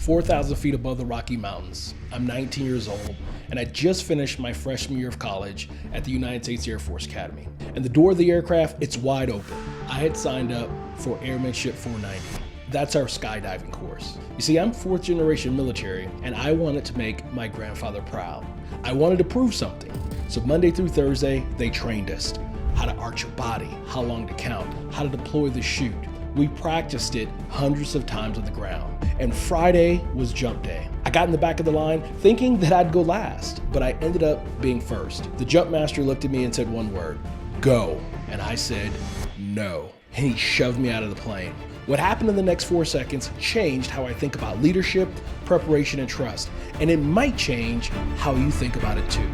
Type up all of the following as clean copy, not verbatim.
4,000 feet above the Rocky Mountains. I'm 19 years old, and I just finished my freshman year of college at the United States Air Force Academy. And the door of the aircraft, it's wide open. I had signed up for Airmanship 490. That's our skydiving course. You see, I'm fourth generation military, and I wanted to make my grandfather proud. I wanted to prove something. So Monday through Thursday, they trained us. How to arch your body, how long to count, how to deploy the chute. We practiced it hundreds of times on the ground. And Friday was jump day. I got in the back of the line thinking that I'd go last, but I ended up being first. The jumpmaster looked at me and said one word, "Go." And I said, "No." And he shoved me out of the plane. What happened in the next 4 seconds changed how I think about leadership, preparation, and trust. And it might change how you think about it too.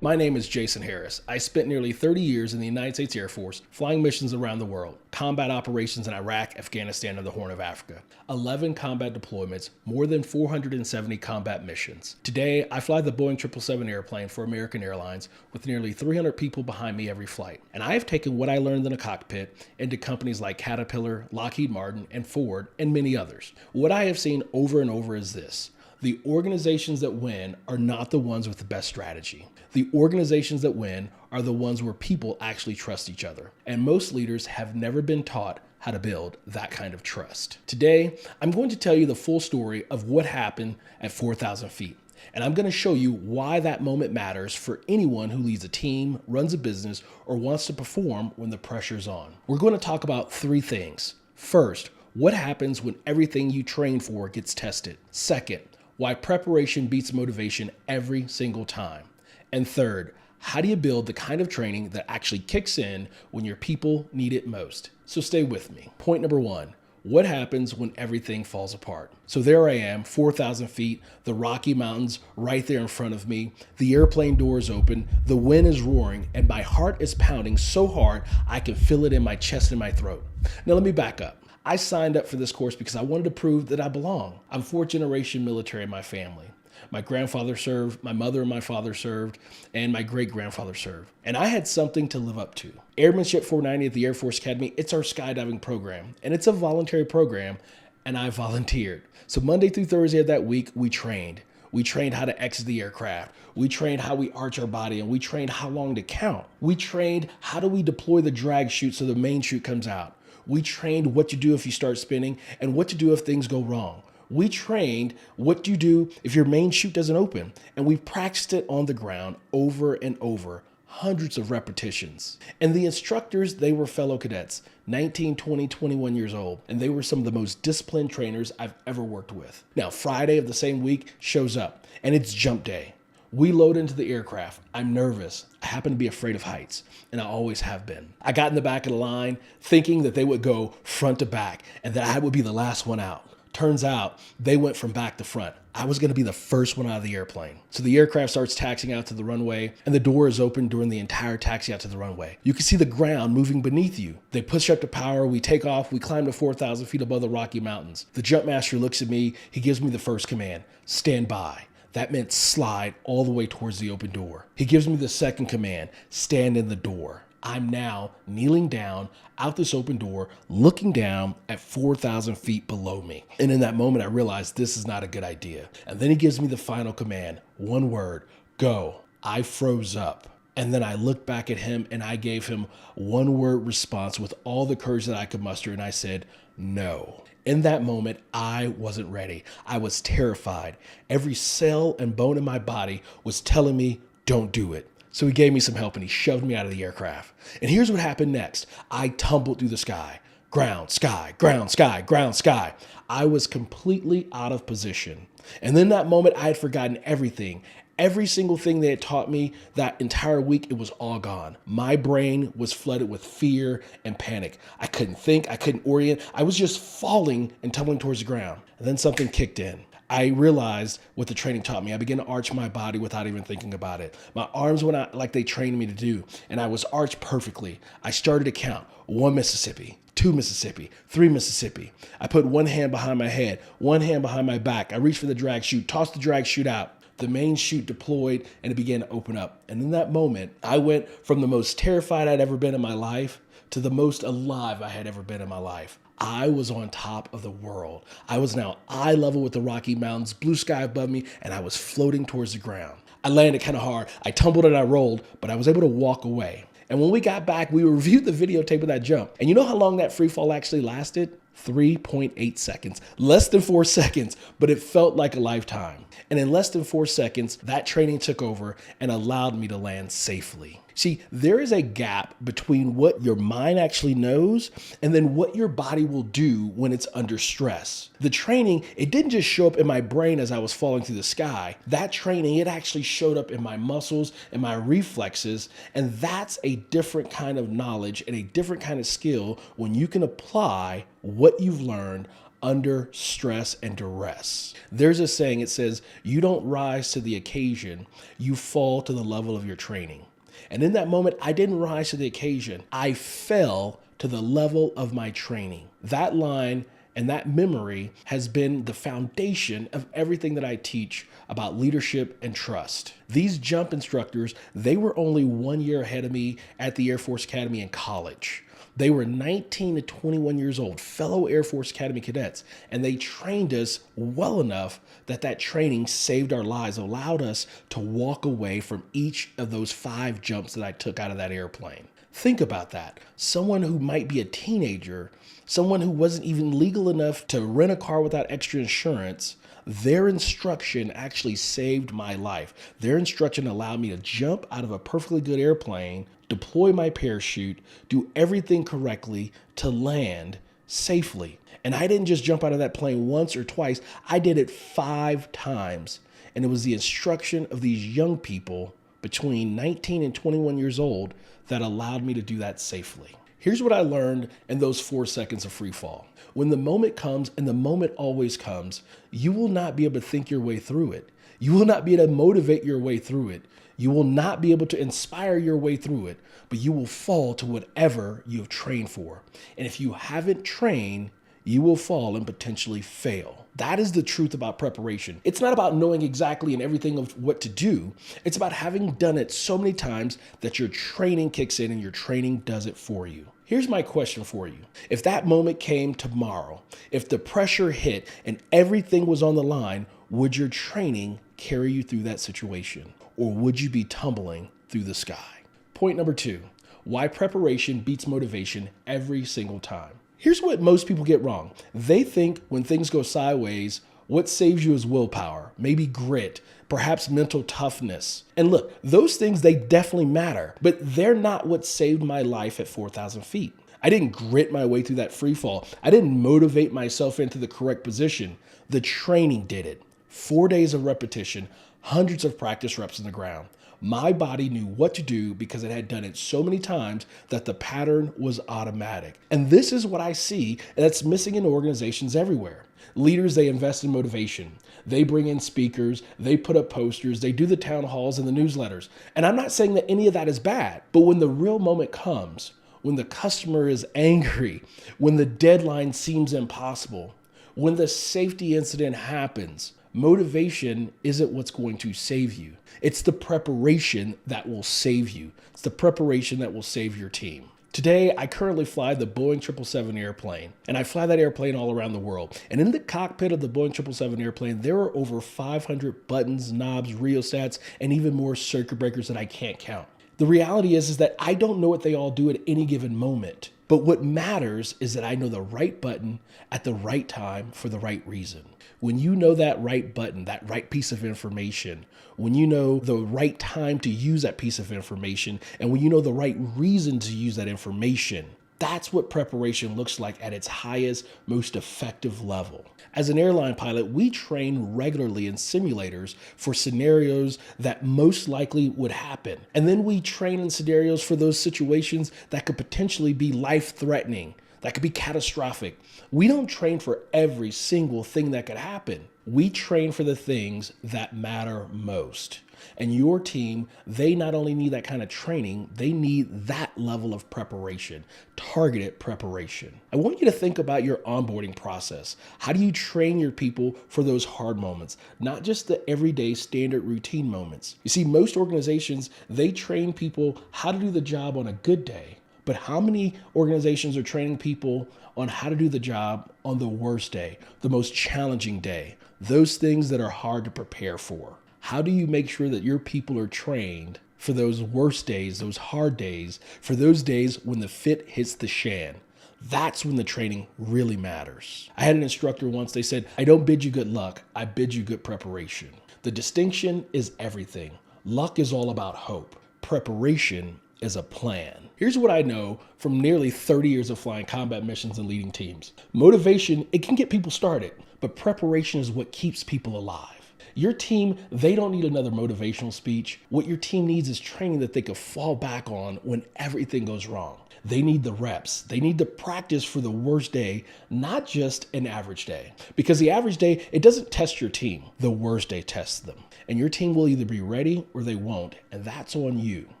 My name is Jason Harris. I spent nearly 30 years in the United States Air Force, flying missions around the world, combat operations in Iraq, Afghanistan, and the Horn of Africa, 11 combat deployments, more than 470 combat missions. Today, I fly the Boeing 777 airplane for American Airlines with nearly 300 people behind me every flight. And I have taken what I learned in a cockpit into companies like Caterpillar, Lockheed Martin, and Ford, and many others. What I have seen over and over is this. The organizations that win are not the ones with the best strategy. The organizations that win are the ones where people actually trust each other. And most leaders have never been taught how to build that kind of trust. Today, I'm going to tell you the full story of what happened at 4,000 feet. And I'm going to show you why that moment matters for anyone who leads a team, runs a business, or wants to perform when the pressure's on. We're going to talk about 3 things. First, what happens when everything you train for gets tested? Second, why preparation beats motivation every single time. And third, how do you build the kind of training that actually kicks in when your people need it most? So stay with me. Point number 1, what happens when everything falls apart? So there I am, 4,000 feet, the Rocky Mountains right there in front of me, the airplane doors open, the wind is roaring, and my heart is pounding so hard I can feel it in my chest and my throat. Now let me back up. I signed up for this course because I wanted to prove that I belong. I'm fourth generation military in my family. My grandfather served, my mother and my father served, and my great-grandfather served. And I had something to live up to. Airmanship 490 at the Air Force Academy, it's our skydiving program, and it's a voluntary program, and I volunteered. So Monday through Thursday of that week, we trained. We trained how to exit the aircraft. We trained how we arch our body, and we trained how long to count. We trained how do we deploy the drag chute so the main chute comes out. We trained what to do if you start spinning and what to do if things go wrong. We trained what you do if your main chute doesn't open, and we practiced it on the ground over and over, hundreds of repetitions. And the instructors, they were fellow cadets, 19, 20, 21 years old, and they were some of the most disciplined trainers I've ever worked with. Now, Friday of the same week shows up, and it's jump day. We load into the aircraft. I'm nervous. I happen to be afraid of heights, and I always have been. I got in the back of the line thinking that they would go front to back and that I would be the last one out. Turns out they went from back to front. I was going to be the first one out of the airplane. So the aircraft starts taxiing out to the runway, and the door is open during the entire taxi out to the runway. You can see the ground moving beneath you. They push up to power, we take off, we climb to 4,000 feet above the Rocky Mountains. The jumpmaster looks at me, he gives me the first command, stand by. That meant slide all the way towards the open door. He gives me the second command, stand in the door. I'm now kneeling down out this open door, looking down at 4,000 feet below me. And in that moment, I realized this is not a good idea. And then he gives me the final command, one word, go. I froze up. And then I looked back at him and I gave him one word response with all the courage that I could muster. And I said, no. In that moment, I wasn't ready. I was terrified. Every cell and bone in my body was telling me, don't do it. So he gave me some help and he shoved me out of the aircraft. And here's what happened next. I tumbled through the sky. Ground, sky, ground, sky, ground, sky. I was completely out of position. And in that moment, I had forgotten everything. Every single thing they had taught me that entire week, it was all gone. My brain was flooded with fear and panic. I couldn't think, I couldn't orient. I was just falling and tumbling towards the ground. And then something kicked in. I realized what the training taught me. I began to arch my body without even thinking about it. My arms went out like they trained me to do, and I was arched perfectly. I started to count 1 Mississippi, 2 Mississippi, 3 Mississippi. I put one hand behind my head, one hand behind my back. I reached for the drag chute, tossed the drag chute out. The main chute deployed and it began to open up. And in that moment, I went from the most terrified I'd ever been in my life to the most alive I had ever been in my life. I was on top of the world. I was now eye level with the Rocky Mountains, blue sky above me, and I was floating towards the ground. I landed kind of hard. I tumbled and I rolled, but I was able to walk away. And when we got back, we reviewed the videotape of that jump. And you know how long that free fall actually lasted? 3.8 seconds, less than 4 seconds, but it felt like a lifetime. And in less than 4 seconds, that training took over and allowed me to land safely. See, there is a gap between what your mind actually knows and then what your body will do when it's under stress. The training, it didn't just show up in my brain as I was falling through the sky. That training, it actually showed up in my muscles and my reflexes. And that's a different kind of knowledge and a different kind of skill when you can apply what you've learned under stress and duress. There's a saying, it says, you don't rise to the occasion, you fall to the level of your training. And in that moment, I didn't rise to the occasion. I fell to the level of my training. That line and that memory has been the foundation of everything that I teach about leadership and trust. These jump instructors, they were only 1 year ahead of me at the Air Force Academy in college. They were 19 to 21 years old, fellow Air Force Academy cadets, and they trained us well enough that that training saved our lives, allowed us to walk away from each of those 5 jumps that I took out of that airplane. Think about that. Someone who might be a teenager, someone who wasn't even legal enough to rent a car without extra insurance, their instruction actually saved my life. Their instruction allowed me to jump out of a perfectly good airplane, deploy my parachute, do everything correctly to land safely. And I didn't just jump out of that plane once or twice. I did it 5 times. And it was the instruction of these young people between 19 and 21 years old that allowed me to do that safely. Here's what I learned in those 4 seconds of free fall. When the moment comes, and the moment always comes, you will not be able to think your way through it. You will not be able to motivate your way through it. You will not be able to inspire your way through it, but you will fall to whatever you have trained for. And if you haven't trained, you will fall and potentially fail. That is the truth about preparation. It's not about knowing exactly and everything of what to do. It's about having done it so many times that your training kicks in and your training does it for you. Here's my question for you. If that moment came tomorrow, if the pressure hit and everything was on the line, would your training carry you through that situation? Or would you be tumbling through the sky? Point number 2, why preparation beats motivation every single time. Here's what most people get wrong. They think when things go sideways, what saves you is willpower, maybe grit, perhaps mental toughness. And look, those things, they definitely matter, but they're not what saved my life at 4,000 feet. I didn't grit my way through that free fall. I didn't motivate myself into the correct position. The training did it. 4 days of repetition, hundreds of practice reps in the ground. My body knew what to do because it had done it so many times that the pattern was automatic. And this is what I see that's missing in organizations everywhere. Leaders, they invest in motivation. They bring in speakers, they put up posters, they do the town halls and the newsletters. And I'm not saying that any of that is bad, but when the real moment comes, when the customer is angry, when the deadline seems impossible, when the safety incident happens, motivation isn't what's going to save you. It's the preparation that will save you. It's the preparation that will save your team. Today, I currently fly the Boeing 777 airplane, and I fly that airplane all around the world. And in the cockpit of the Boeing 777 airplane, there are over 500 buttons, knobs, rheostats, and even more circuit breakers that I can't count. The reality is that I don't know what they all do at any given moment. But what matters is that I know the right button at the right time for the right reason. When you know that right button, that right piece of information, when you know the right time to use that piece of information, and when you know the right reason to use that information, that's what preparation looks like at its highest, most effective level. As an airline pilot, we train regularly in simulators for scenarios that most likely would happen. And then we train in scenarios for those situations that could potentially be life-threatening, that could be catastrophic. We don't train for every single thing that could happen. We train for the things that matter most. And your team, they not only need that kind of training, they need that level of preparation, targeted preparation. I want you to think about your onboarding process. How do you train your people for those hard moments, not just the everyday standard routine moments? You see, most organizations, they train people how to do the job on a good day, But how many organizations are training people on how to do the job on the worst day, the most challenging day, those things that are hard to prepare for? How do you make sure that your people are trained for those worst days, those hard days, for those days when the fit hits the shan? That's when the training really matters. I had an instructor once, they said, I don't bid you good luck, I bid you good preparation. The distinction is everything. Luck is all about hope. Preparation is a plan. Here's what I know from nearly 30 years of flying combat missions and leading teams. Motivation, it can get people started, but preparation is what keeps people alive. Your team, they don't need another motivational speech. What your team needs is training that they can fall back on when everything goes wrong. They need the reps. They need the practice for the worst day, not just an average day. Because the average day, it doesn't test your team. The worst day tests them. And your team will either be ready or they won't, and that's on you.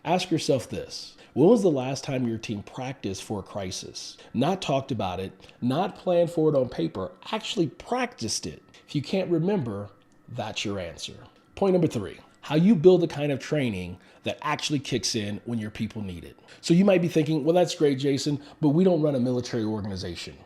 Ask yourself this. When was the last time your team practiced for a crisis? Not talked about it, not planned for it on paper, actually practiced it. If you can't remember, that's your answer. Point number 3, how you build the kind of training that actually kicks in when your people need it. So you might be thinking, well, that's great, Jason, but we don't run a military organization.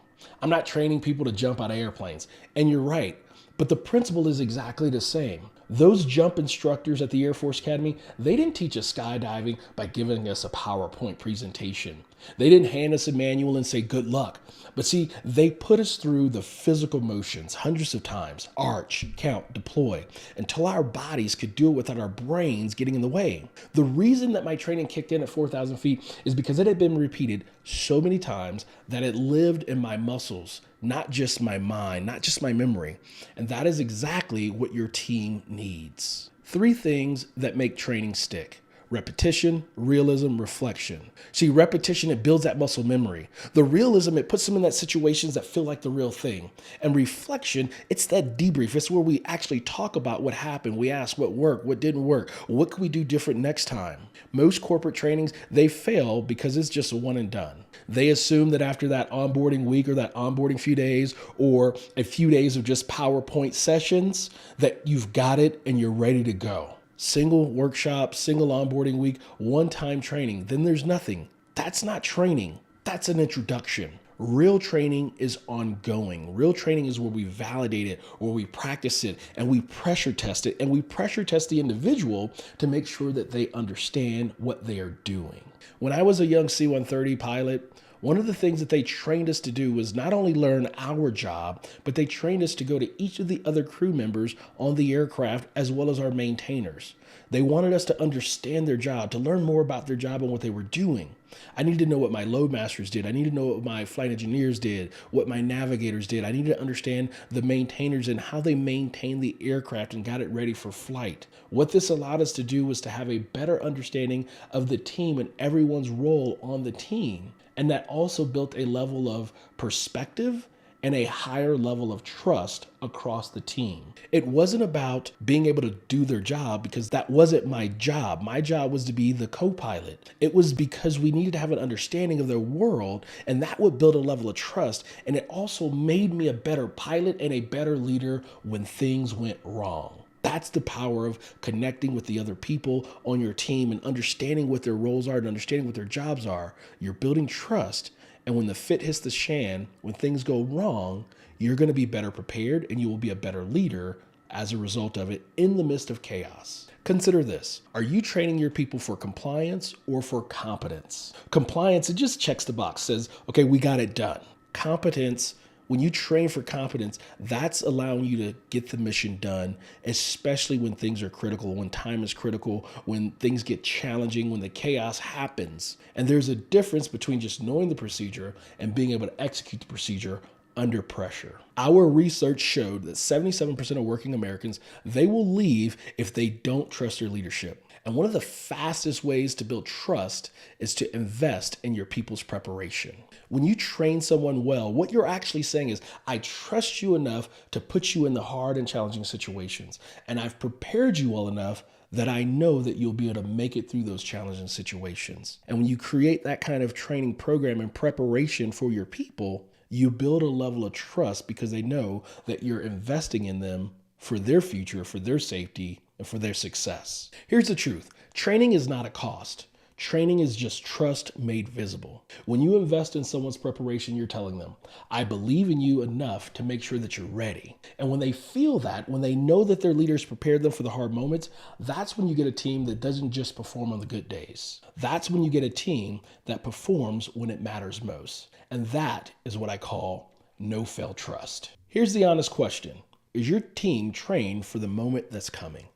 I'm not training people to jump out of airplanes. And you're right, but the principle is exactly the same. Those jump instructors at the Air Force Academy, they didn't teach us skydiving by giving us a PowerPoint presentation. They didn't hand us a manual and say, good luck. But see, they put us through the physical motions hundreds of times, arch, count, deploy, until our bodies could do it without our brains getting in the way. The reason that my training kicked in at 4,000 feet is because it had been repeated so many times that it lived in my muscles, not just my mind, not just my memory. And that is exactly what your team needs. 3 things that make training stick. Repetition, realism, reflection. See, repetition, it builds that muscle memory. The realism, it puts them in that situations that feel like the real thing. And reflection, it's that debrief. It's where we actually talk about what happened. We ask what worked, what didn't work. What can we do different next time? Most corporate trainings, they fail because it's just a one and done. They assume that after that onboarding week or that onboarding few days or a few days of just PowerPoint sessions that you've got it and you're ready to go. Single workshop, single onboarding week, one-time training, then there's nothing. That's not training. That's an introduction. Real training is ongoing. Real training is where we validate it, where we practice it, and we pressure test it, and we pressure test the individual to make sure that they understand what they are doing. When I was a young C-130 pilot, one of the things that they trained us to do was not only learn our job, but they trained us to go to each of the other crew members on the aircraft as well as our maintainers. They wanted us to understand their job, to learn more about their job and what they were doing. I needed to know what my load masters did. I needed to know what my flight engineers did, what my navigators did. I needed to understand the maintainers and how they maintained the aircraft and got it ready for flight. What this allowed us to do was to have a better understanding of the team and everyone's role on the team. And that also built a level of perspective and a higher level of trust across the team. It wasn't about being able to do their job because that wasn't my job. My job was to be the co-pilot. It was because we needed to have an understanding of their world, and that would build a level of trust. And it also made me a better pilot and a better leader when things went wrong. That's the power of connecting with the other people on your team and understanding what their roles are and understanding what their jobs are. You're building trust. And when the fit hits the shan, when things go wrong, you're going to be better prepared and you will be a better leader as a result of it in the midst of chaos. Consider this. Are you training your people for compliance or for competence? Compliance, it just checks the box, says, okay, we got it done. Competence, when you train for competence, that's allowing you to get the mission done, especially when things are critical, when time is critical, when things get challenging, when the chaos happens. And there's a difference between just knowing the procedure and being able to execute the procedure under pressure. Our research showed that 77% of working Americans, they will leave if they don't trust their leadership. And one of the fastest ways to build trust is to invest in your people's preparation. When you train someone well, what you're actually saying is, I trust you enough to put you in the hard and challenging situations. And I've prepared you well enough that I know that you'll be able to make it through those challenging situations. And when you create that kind of training program and preparation for your people, you build a level of trust because they know that you're investing in them for their future, for their safety, and for their success. Here's the truth. Training is not a cost. Training is just trust made visible. When you invest in someone's preparation, you're telling them, I believe in you enough to make sure that you're ready. And when they feel that, when they know that their leaders prepared them for the hard moments, that's when you get a team that doesn't just perform on the good days. That's when you get a team that performs when it matters most. And that is what I call no-fail trust. Here's the honest question. Is your team trained for the moment that's coming?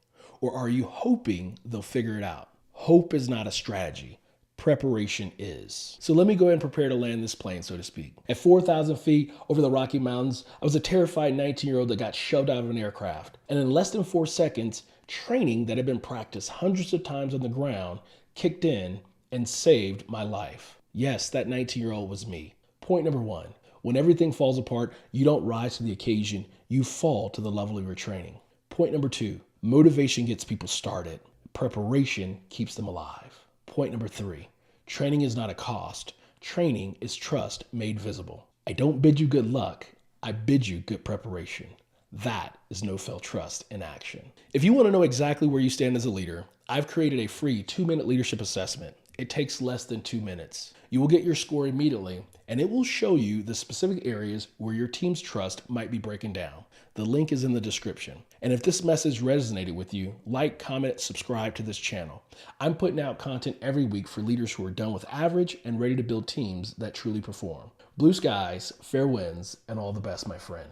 Or are you hoping they'll figure it out? Hope is not a strategy. Preparation is. So let me go ahead and prepare to land this plane, so to speak. At 4,000 feet over the Rocky Mountains, I was a terrified 19-year-old that got shoved out of an aircraft. And in less than 4 seconds, training that had been practiced hundreds of times on the ground kicked in and saved my life. Yes, that 19-year-old was me. Point number 1. When everything falls apart, you don't rise to the occasion, you fall to the level of your training. Point number 2. Motivation gets people started. Preparation keeps them alive. Point number 3, training is not a cost. Training is trust made visible. I don't bid you good luck. I bid you good preparation. That is no-fail trust in action. If you want to know exactly where you stand as a leader, I've created a free 2-minute leadership assessment. It takes less than 2 minutes. You will get your score immediately, and it will show you the specific areas where your team's trust might be breaking down. The link is in the description. And if this message resonated with you, like, comment, subscribe to this channel. I'm putting out content every week for leaders who are done with average and ready to build teams that truly perform. Blue skies, fair winds, and all the best, my friend.